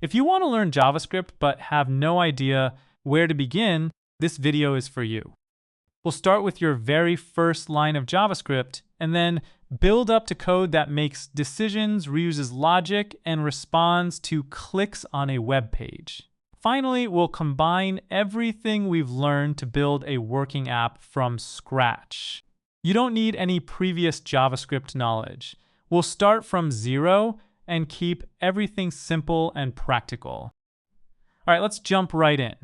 If you want to learn JavaScript but have no idea where to begin, this video is for you. We'll start with your very first line of JavaScript and then build up to code that makes decisions, reuses logic, and responds to clicks on a web page. Finally, we'll combine everything we've learned to build a working app from scratch. You don't need any previous JavaScript knowledge. We'll start from zero and keep everything simple and practical. All right, let's jump right in.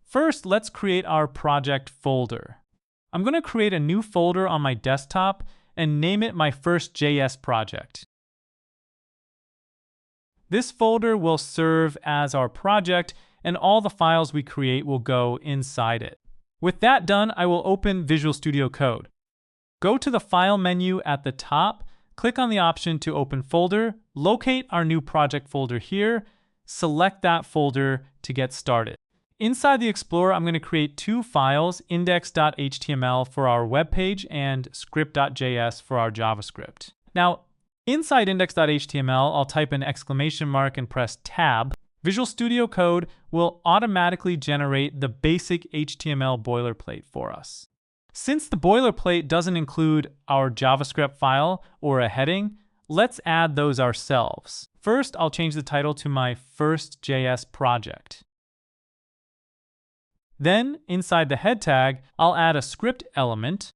First, let's create our project folder. I'm going to create a new folder on my desktop and name it my first JS project. This folder will serve as our project, and all the files we create will go inside it. With that done, I will open Visual Studio Code. Go to the File menu at the top, click on the option to open folder, locate our new project folder here, select that folder to get started. Inside the Explorer, I'm going to create two files, index.html for our web page and script.js for our JavaScript. Now, inside index.html, I'll type an exclamation mark and press tab. Visual Studio Code will automatically generate the basic HTML boilerplate for us. Since the boilerplate doesn't include our JavaScript file or a heading, let's add those ourselves. First, I'll change the title to my first JS project. Then, inside the head tag, I'll add a script element.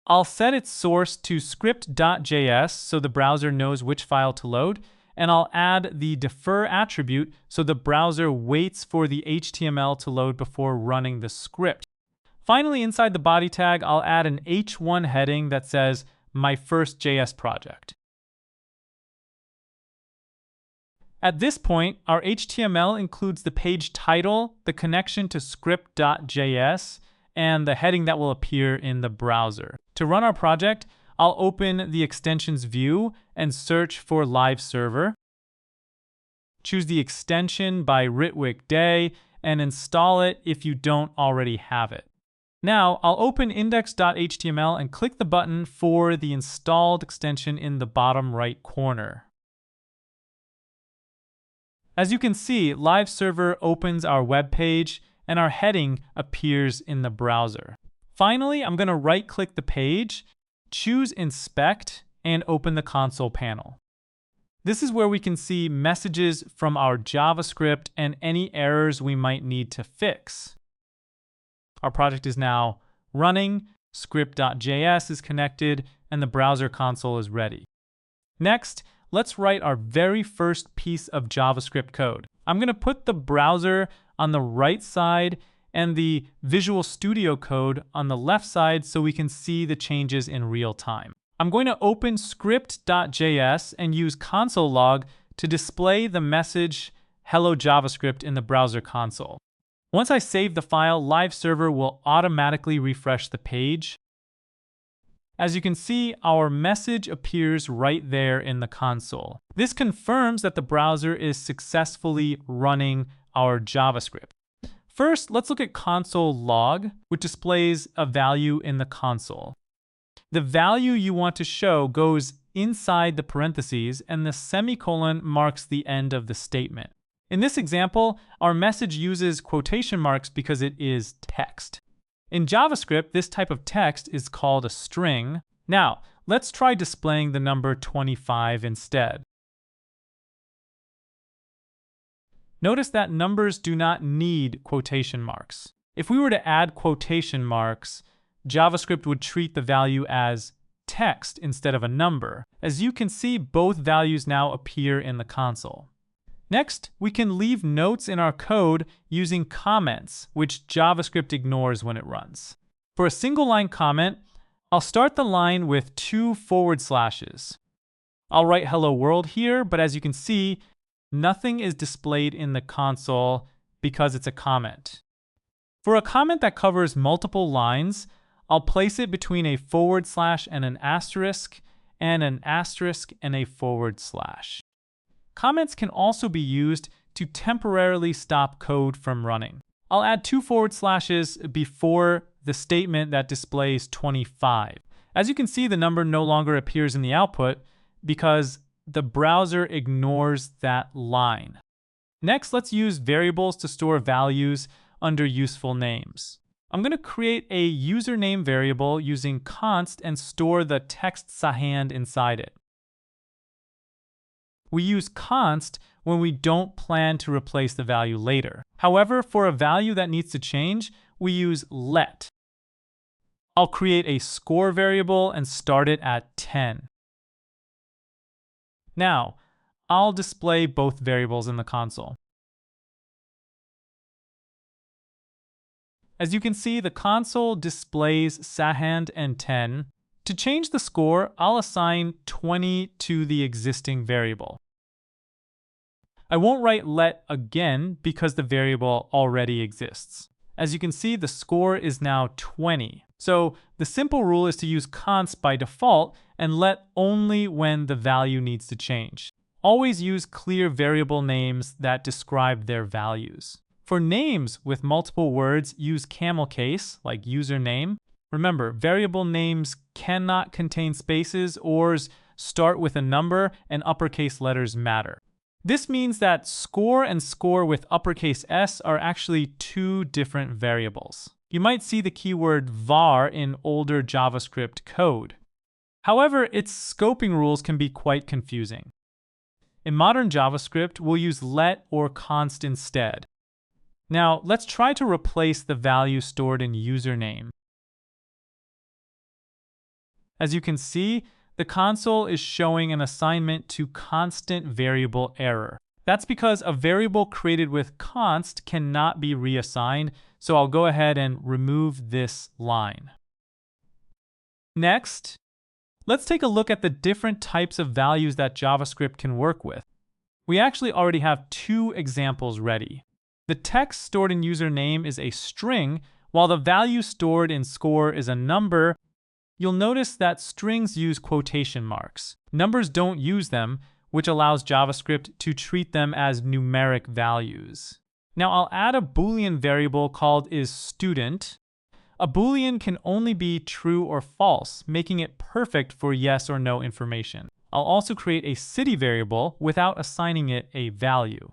I'll set its source to script.js so the browser knows which file to load, and I'll add the defer attribute so the browser waits for the HTML to load before running the script. Finally, inside the body tag, I'll add an h1 heading that says my first JS project. At this point, our HTML includes the page title, the connection to script.js, and the heading that will appear in the browser. To run our project, I'll open the extensions view and search for live server. Choose the extension by Ritwick Day and install it if you don't already have it. Now, I'll open index.html and click the button for the installed extension in the bottom right corner. As you can see, Live Server opens our web page and our heading appears in the browser. Finally, I'm going to right-click the page, choose Inspect, and open the console panel. This is where we can see messages from our JavaScript and any errors we might need to fix. Our project is now running, script.js is connected, and the browser console is ready. Next, let's write our very first piece of JavaScript code. I'm going to put the browser on the right side and the Visual Studio Code on the left side so we can see the changes in real time. I'm going to open script.js and use console.log to display the message Hello JavaScript in the browser console. Once I save the file, Live Server will automatically refresh the page. As you can see, our message appears right there in the console. This confirms that the browser is successfully running our JavaScript. First, let's look at console.log, which displays a value in the console. The value you want to show goes inside the parentheses, and the semicolon marks the end of the statement. In this example, our message uses quotation marks because it is text. In JavaScript, this type of text is called a string. Now, let's try displaying the number 25 instead. Notice that numbers do not need quotation marks. If we were to add quotation marks, JavaScript would treat the value as text instead of a number. As you can see, both values now appear in the console. Next, we can leave notes in our code using comments, which JavaScript ignores when it runs. For a single line comment, I'll start the line with 2 forward slashes. I'll write hello world here, but as you can see, nothing is displayed in the console because it's a comment. For a comment that covers multiple lines, I'll place it between a forward slash and an asterisk and a forward slash. Comments can also be used to temporarily stop code from running. I'll add 2 forward slashes before the statement that displays 25. As you can see, the number no longer appears in the output because the browser ignores that line. Next, let's use variables to store values under useful names. I'm going to create a username variable using const and store the text sahand inside it. We use const when we don't plan to replace the value later. However, for a value that needs to change, we use let. I'll create a score variable and start it at 10. Now, I'll display both variables in the console. As you can see, the console displays sahand and 10. To change the score, I'll assign 20 to the existing variable. I won't write let again because the variable already exists. As you can see, the score is now 20. So the simple rule is to use const by default and let only when the value needs to change. Always use clear variable names that describe their values. For names with multiple words, use camel case, like username. Remember, variable names cannot contain spaces or start with a number, and uppercase letters matter. This means that score and score with uppercase S are actually two different variables. You might see the keyword var in older JavaScript code. However, its scoping rules can be quite confusing. In modern JavaScript, we'll use let or const instead. Now, let's try to replace the value stored in username. As you can see, the console is showing an assignment to constant variable error. That's because a variable created with const cannot be reassigned, so I'll go ahead and remove this line. Next, let's take a look at the different types of values that JavaScript can work with. We actually already have two examples ready. The text stored in username is a string, while the value stored in score is a number. You'll notice that strings use quotation marks. Numbers don't use them, which allows JavaScript to treat them as numeric values. Now I'll add a boolean variable called isStudent. A boolean can only be true or false, making it perfect for yes or no information. I'll also create a city variable without assigning it a value.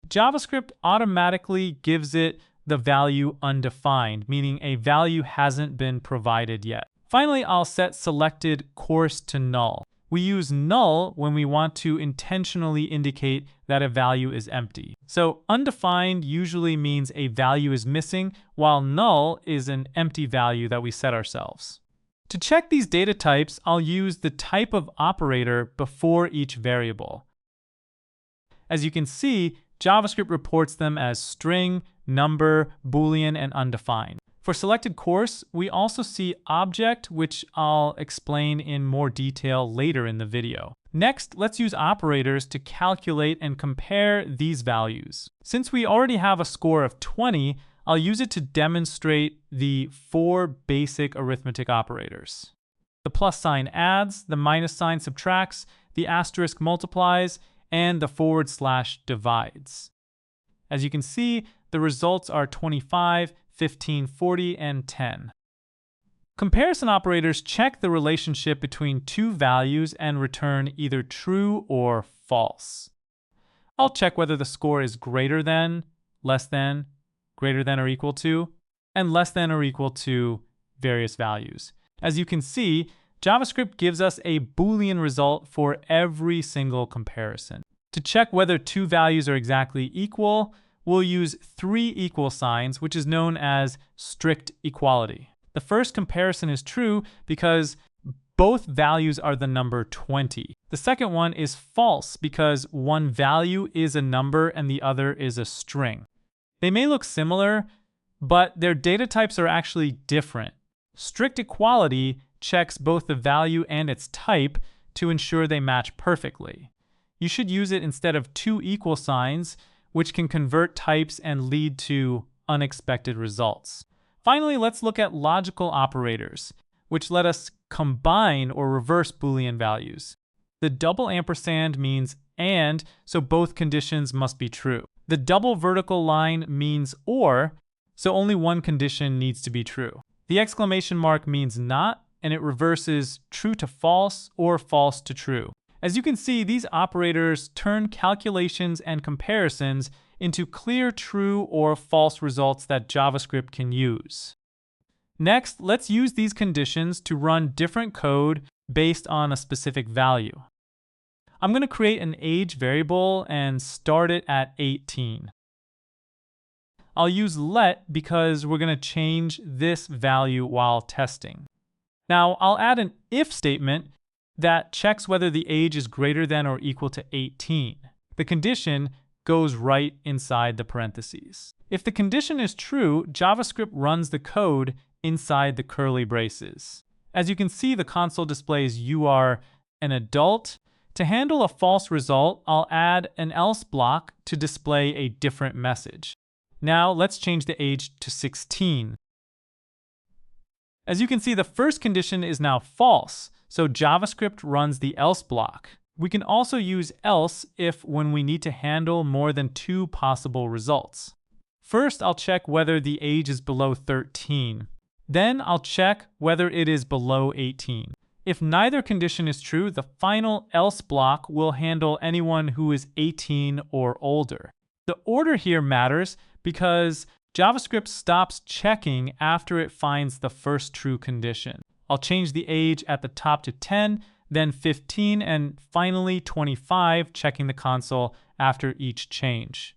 JavaScript automatically gives it the value undefined, meaning a value hasn't been provided yet. Finally, I'll set selected course to null. We use null when we want to intentionally indicate that a value is empty. So undefined usually means a value is missing, while null is an empty value that we set ourselves. To check these data types, I'll use the type of operator before each variable. As you can see, JavaScript reports them as string, number, boolean, and undefined. For selected course, we also see object, which I'll explain in more detail later in the video. Next, let's use operators to calculate and compare these values. Since we already have a score of 20, I'll use it to demonstrate the 4 basic arithmetic operators. The plus sign adds, the minus sign subtracts, the asterisk multiplies, and the / divides. As you can see, the results are 25, 15, 40, and 10. Comparison operators check the relationship between two values and return either true or false. I'll check whether the score is greater than, less than, greater than or equal to, and less than or equal to various values. As you can see, JavaScript gives us a Boolean result for every single comparison. To check whether two values are exactly equal, we'll use 3 equal signs, which is known as strict equality. The first comparison is true because both values are the number 20. The second one is false because one value is a number and the other is a string. They may look similar, but their data types are actually different. Strict equality checks both the value and its type to ensure they match perfectly. You should use it instead of 2 equal signs, which can convert types and lead to unexpected results. Finally, let's look at logical operators, which let us combine or reverse Boolean values. The double ampersand means and, so both conditions must be true. The double vertical line means or, so only one condition needs to be true. The exclamation mark means not, and it reverses true to false or false to true. As you can see, these operators turn calculations and comparisons into clear true or false results that JavaScript can use. Next, let's use these conditions to run different code based on a specific value. I'm going to create an age variable and start it at 18. I'll use let because we're going to change this value while testing. Now, I'll add an if statement that checks whether the age is greater than or equal to 18. The condition goes right inside the parentheses. If the condition is true, JavaScript runs the code inside the curly braces. As you can see, the console displays you are an adult. To handle a false result, I'll add an else block to display a different message. Now let's change the age to 16. As you can see, the first condition is now false, so JavaScript runs the else block. We can also use else if when we need to handle more than two possible results. First, I'll check whether the age is below 13. Then I'll check whether it is below 18. If neither condition is true, the final else block will handle anyone who is 18 or older. The order here matters because JavaScript stops checking after it finds the first true condition. I'll change the age at the top to 10, then 15, and finally 25, checking the console after each change.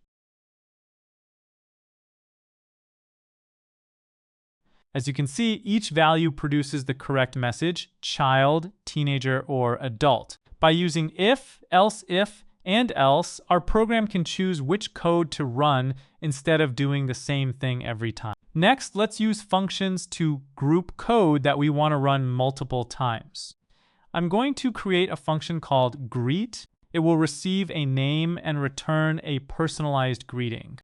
As you can see, each value produces the correct message, child, teenager, or adult. By using if, and else, our program can choose which code to run instead of doing the same thing every time. Next, let's use functions to group code that we want to run multiple times. I'm going to create a function called greet. It will receive a name and return a personalized greeting.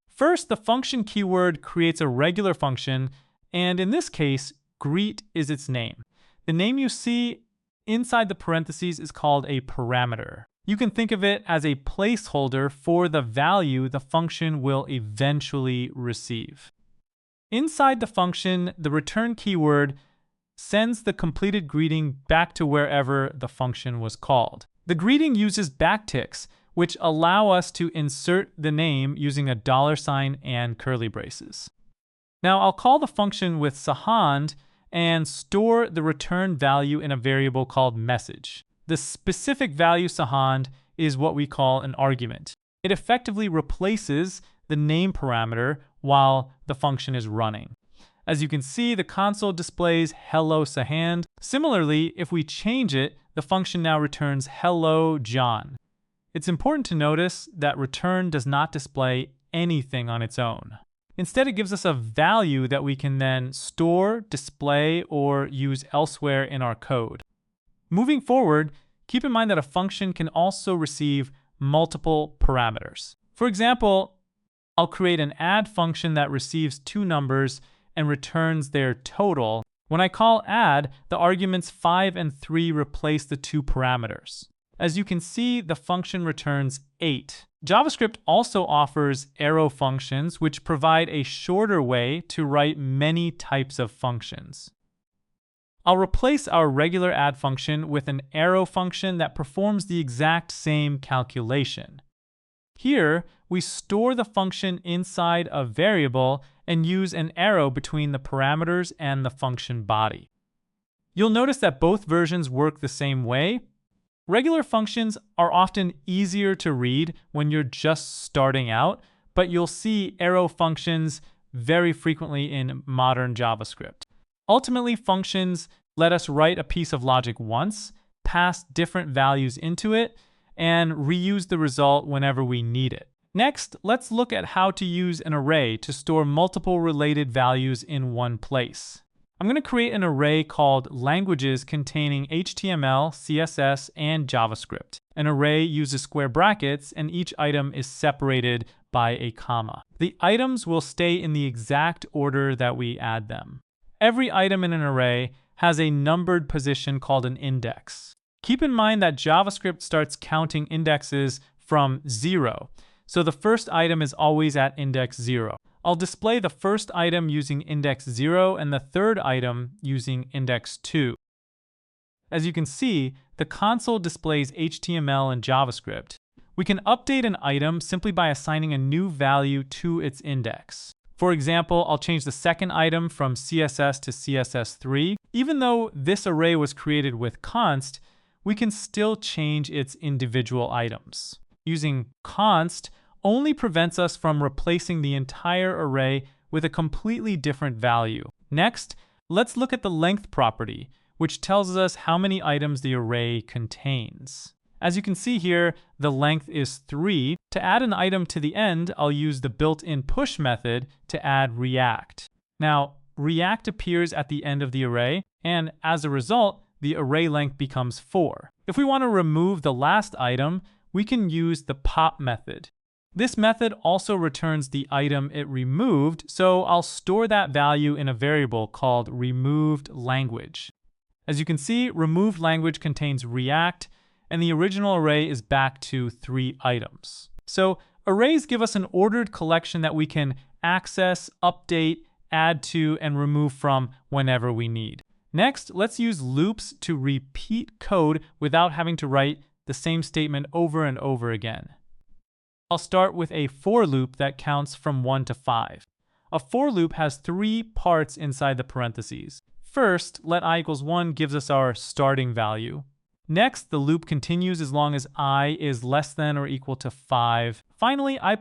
First, the function keyword creates a regular function, and in this case, greet is its name. The name you see inside the parentheses is called a parameter. You can think of it as a placeholder for the value the function will eventually receive. Inside the function, the return keyword sends the completed greeting back to wherever the function was called. The greeting uses backticks, which allow us to insert the name using a $sign and curly braces. Now I'll call the function with sahand and store the return value in a variable called message. The specific value sahand is what we call an argument. It effectively replaces the name parameter while the function is running. As you can see, the console displays hello sahand. Similarly, if we change it, the function now returns hello John. It's important to notice that return does not display anything on its own. Instead, it gives us a value that we can then store, display, or use elsewhere in our code. Moving forward, keep in mind that a function can also receive multiple parameters. For example, I'll create an add function that receives two numbers and returns their total. When I call add, the arguments 5 and 3 replace the two parameters. As you can see, the function returns 8. JavaScript also offers arrow functions, which provide a shorter way to write many types of functions. I'll replace our regular add function with an arrow function that performs the exact same calculation. Here, we store the function inside a variable and use an arrow between the parameters and the function body. You'll notice that both versions work the same way. Regular functions are often easier to read when you're just starting out, but you'll see arrow functions very frequently in modern JavaScript. Ultimately, functions let us write a piece of logic once, pass different values into it, and reuse the result whenever we need it. Next, let's look at how to use an array to store multiple related values in one place. I'm going to create an array called languages containing HTML, CSS, and JavaScript. An array uses square brackets, and each item is separated by a comma. The items will stay in the exact order that we add them. Every item in an array has a numbered position called an index. Keep in mind that JavaScript starts counting indexes from 0, so the first item is always at index 0. I'll display the first item using index 0 and the third item using index 2. As you can see, the console displays HTML and JavaScript. We can update an item simply by assigning a new value to its index. For example, I'll change the second item from CSS to CSS3. Even though this array was created with const, we can still change its individual items. Using const only prevents us from replacing the entire array with a completely different value. Next, let's look at the length property, which tells us how many items the array contains. As you can see here, the length is 3. To add an item to the end, I'll use the built-in push method to add react. Now, react appears at the end of the array, and as a result, the array length becomes 4. If we want to remove the last item, we can use the pop method. This method also returns the item it removed, so I'll store that value in a variable called removed language. As you can see, removed language contains react, and the original array is back to 3 items. So arrays give us an ordered collection that we can access, update, add to, and remove from whenever we need. Next, let's use loops to repeat code without having to write the same statement over and over again. I'll start with a for loop that counts from 1 to 5. A for loop has 3 parts inside the parentheses. First, let I equals 1 gives us our starting value. Next, the loop continues as long as I is less than or equal to 5. Finally, I++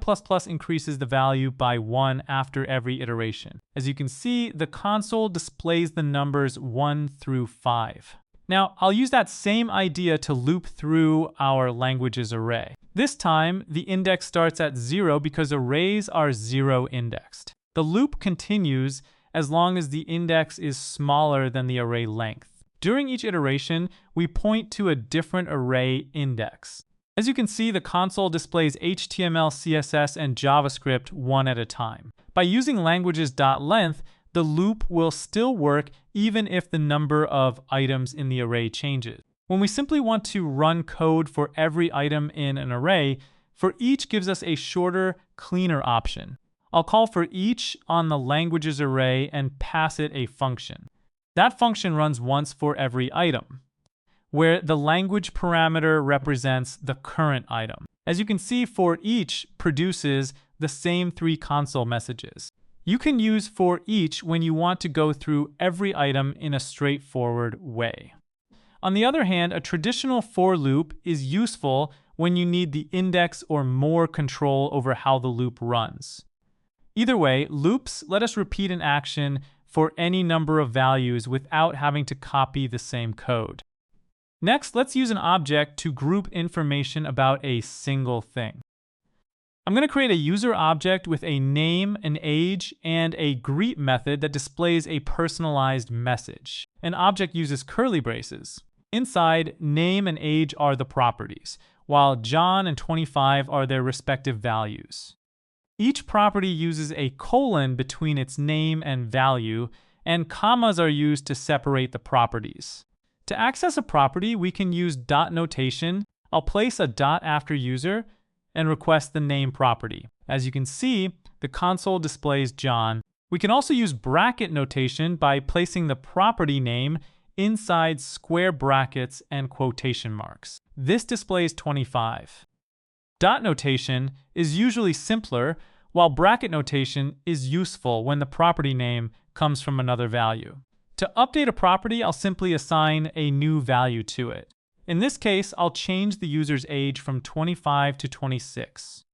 increases the value by 1 after every iteration. As you can see, the console displays the numbers 1 through 5. Now, I'll use that same idea to loop through our languages array. This time, the index starts at 0 because arrays are 0 indexed. The loop continues as long as the index is smaller than the array length. During each iteration, we point to a different array index. As you can see, the console displays HTML, CSS, and JavaScript one at a time. By using languages.length, the loop will still work even if the number of items in the array changes. When we simply want to run code for every item in an array, for each gives us a shorter, cleaner option. I'll call for each on the languages array and pass it a function. That function runs once for every item, where the language parameter represents the current item. As you can see, for each produces the same 3 console messages. You can use for each when you want to go through every item in a straightforward way. On the other hand, a traditional for loop is useful when you need the index or more control over how the loop runs. Either way, loops let us repeat an action for any number of values without having to copy the same code. Next, let's use an object to group information about a single thing. I'm going to create a user object with a name, an age, and a greet method that displays a personalized message. An object uses curly braces. Inside, name and age are the properties, while John and 25 are their respective values. Each property uses a colon between its name and value, and commas are used to separate the properties. To access a property, we can use dot notation. I'll place a dot after user and request the name property. As you can see, the console displays John. We can also use bracket notation by placing the property name inside square brackets and quotation marks. This displays 25. Dot notation is usually simpler, while bracket notation is useful when the property name comes from another value. To update a property, I'll simply assign a new value to it. In this case, I'll change the user's age from 25 to 26.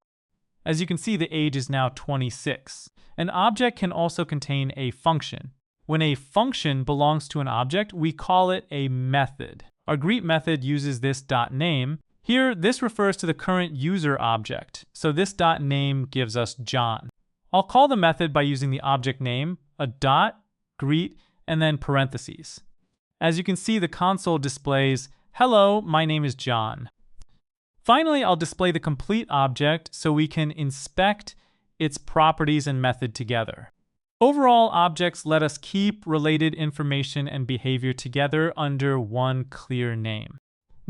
As you can see, the age is now 26. An object can also contain a function. When a function belongs to an object, we call it a method. Our greet method uses this .name. Here, this refers to the current user object, so this .name gives us John. I'll call the method by using the object name, a dot, greet, and then parentheses. As you can see, the console displays, "Hello, my name is John." Finally, I'll display the complete object so we can inspect its properties and method together. Overall, objects let us keep related information and behavior together under one clear name.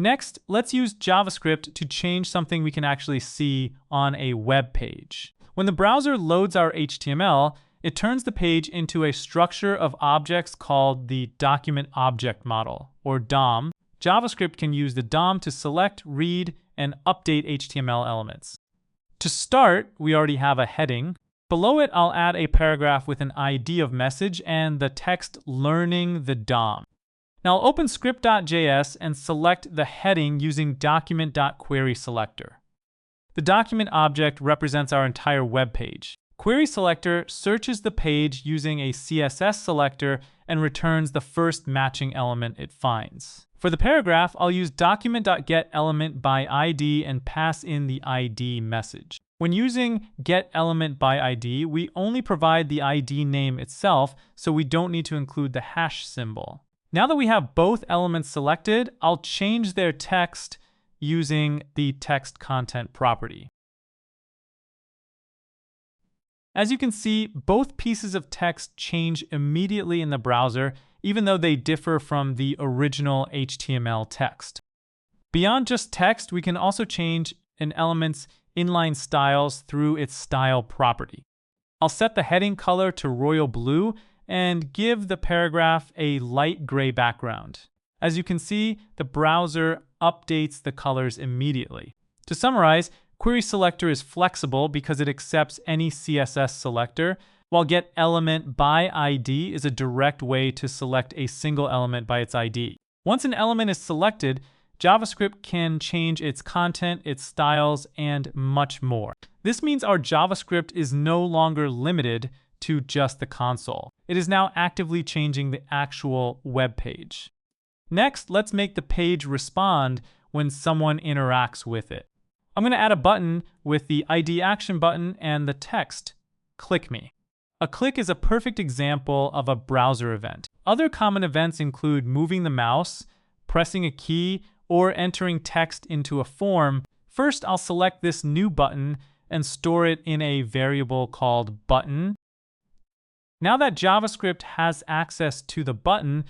Next, let's use JavaScript to change something we can actually see on a web page. When the browser loads our HTML, it turns the page into a structure of objects called the Document Object Model, or DOM. JavaScript can use the DOM to select, read, and update HTML elements. To start, we already have a heading. Below it, I'll add a paragraph with an ID of message and the text learning the DOM. Now I'll open script.js and select the heading using document.querySelector. The document object represents our entire web page. QuerySelector searches the page using a CSS selector and returns the first matching element it finds. For the paragraph, I'll use document.getElementById and pass in the ID message. When using getElementById, we only provide the ID name itself, so we don't need to include the hash symbol. Now that we have both elements selected, I'll change their text using the text content property. As you can see, both pieces of text change immediately in the browser, even though they differ from the original HTML text. Beyond just text, we can also change an element's inline styles through its style property. I'll set the heading color to royal blue and give the paragraph a light gray background. As you can see, the browser updates the colors immediately. To summarize, QuerySelector is flexible because it accepts any CSS selector, while getElementById is a direct way to select a single element by its ID. Once an element is selected, JavaScript can change its content, its styles, and much more. This means our JavaScript is no longer limited to just the console. It is now actively changing the actual web page. Next, let's make the page respond when someone interacts with it. I'm going to add a button with the ID action button and the text, "Click me." A click is a perfect example of a browser event. Other common events include moving the mouse, pressing a key, or entering text into a form. First, I'll select this new button and store it in a variable called button. Now that JavaScript has access to the button,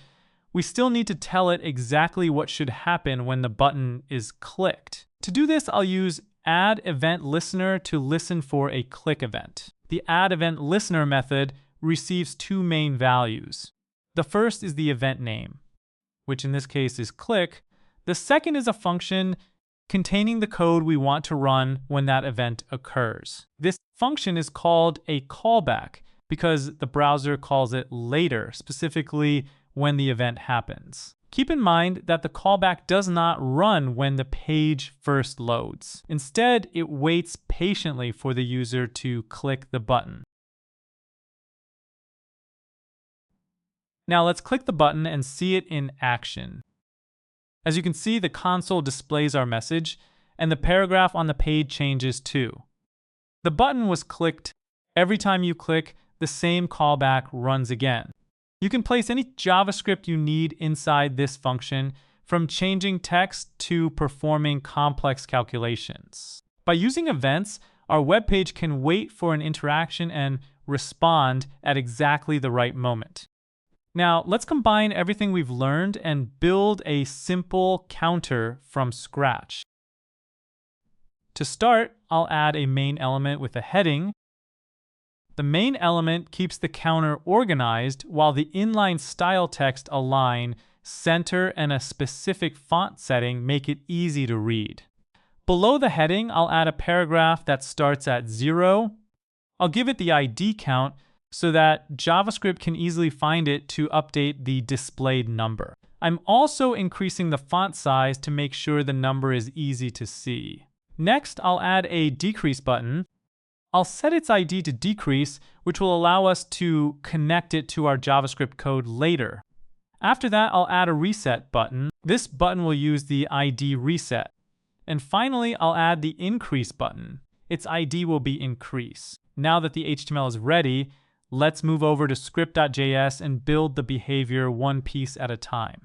we still need to tell it exactly what should happen when the button is clicked. To do this, I'll use addEventListener to listen for a click event. The addEventListener method receives two main values. The first is the event name, which in this case is click. The second is a function containing the code we want to run when that event occurs. This function is called a callback because the browser calls it later, specifically when the event happens. Keep in mind that the callback does not run when the page first loads. Instead, it waits patiently for the user to click the button. Now let's click the button and see it in action. As you can see, the console displays our message, and the paragraph on the page changes too. The button was clicked. Every time you click, the same callback runs again. You can place any JavaScript you need inside this function, from changing text to performing complex calculations. By using events, our web page can wait for an interaction and respond at exactly the right moment. Now, let's combine everything we've learned and build a simple counter from scratch. To start, I'll add a main element with a heading. The main element keeps the counter organized while the inline style text align, center, and a specific font setting make it easy to read. Below the heading, I'll add a paragraph that starts at 0. I'll give it the ID count so that JavaScript can easily find it to update the displayed number. I'm also increasing the font size to make sure the number is easy to see. Next, I'll add a decrease button. I'll set its ID to decrease, which will allow us to connect it to our JavaScript code later. After that, I'll add a reset button. This button will use the ID reset. And finally, I'll add the increase button. Its ID will be increase. Now that the HTML is ready, let's move over to script.js and build the behavior one piece at a time.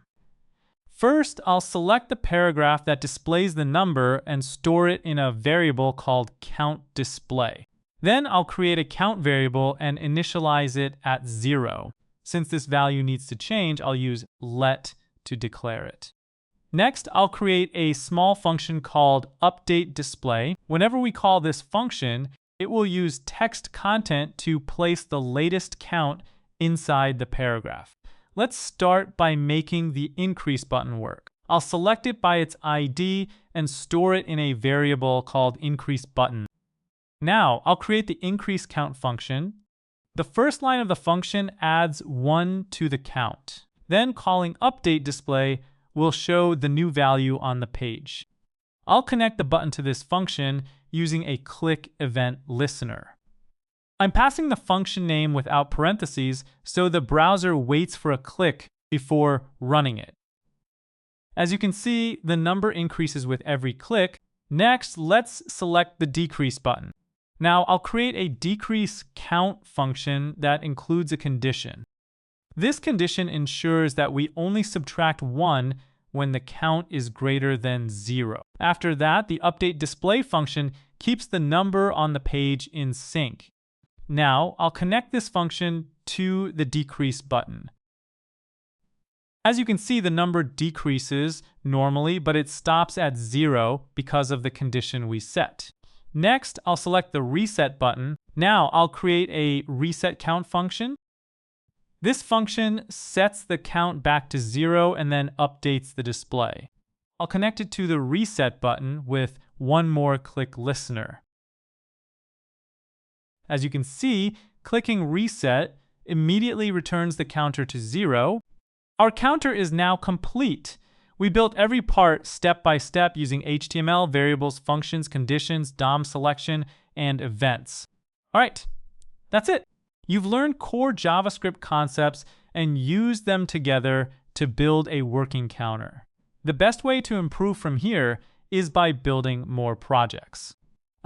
First, I'll select the paragraph that displays the number and store it in a variable called countDisplay. Then I'll create a count variable and initialize it at 0. Since this value needs to change, I'll use let to declare it. Next, I'll create a small function called updateDisplay. Whenever we call this function, it will use text content to place the latest count inside the paragraph. Let's start by making the increase button work. I'll select it by its ID and store it in a variable called increaseButton. Now, I'll create the increaseCount function. The first line of the function adds 1 to the count. Then calling updateDisplay will show the new value on the page. I'll connect the button to this function using a click event listener. I'm passing the function name without parentheses, so the browser waits for a click before running it. As you can see, the number increases with every click. Next, let's select the decrease button. Now, I'll create a decreaseCount function that includes a condition. This condition ensures that we only subtract 1 when the count is greater than 0. After that, the updateDisplay function keeps the number on the page in sync. Now, I'll connect this function to the decrease button. As you can see, the number decreases normally, but it stops at 0 because of the condition we set. Next, I'll select the reset button. Now, I'll create a resetCount function. This function sets the count back to 0 and then updates the display. I'll connect it to the reset button with one more click listener. As you can see, clicking reset immediately returns the counter to 0. Our counter is now complete. We built every part step by step using HTML, variables, functions, conditions, DOM selection, and events. All right, that's it. You've learned core JavaScript concepts and used them together to build a working counter. The best way to improve from here is by building more projects.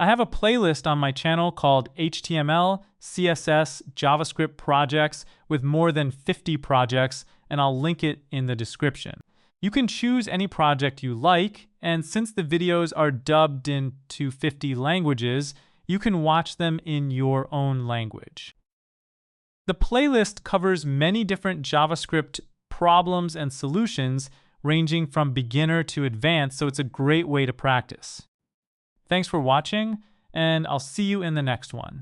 I have a playlist on my channel called HTML, CSS, JavaScript projects with more than 50 projects, and I'll link it in the description. You can choose any project you like, and since the videos are dubbed into 50 languages, you can watch them in your own language. The playlist covers many different JavaScript problems and solutions ranging from beginner to advanced, so it's a great way to practice. Thanks for watching, and I'll see you in the next one.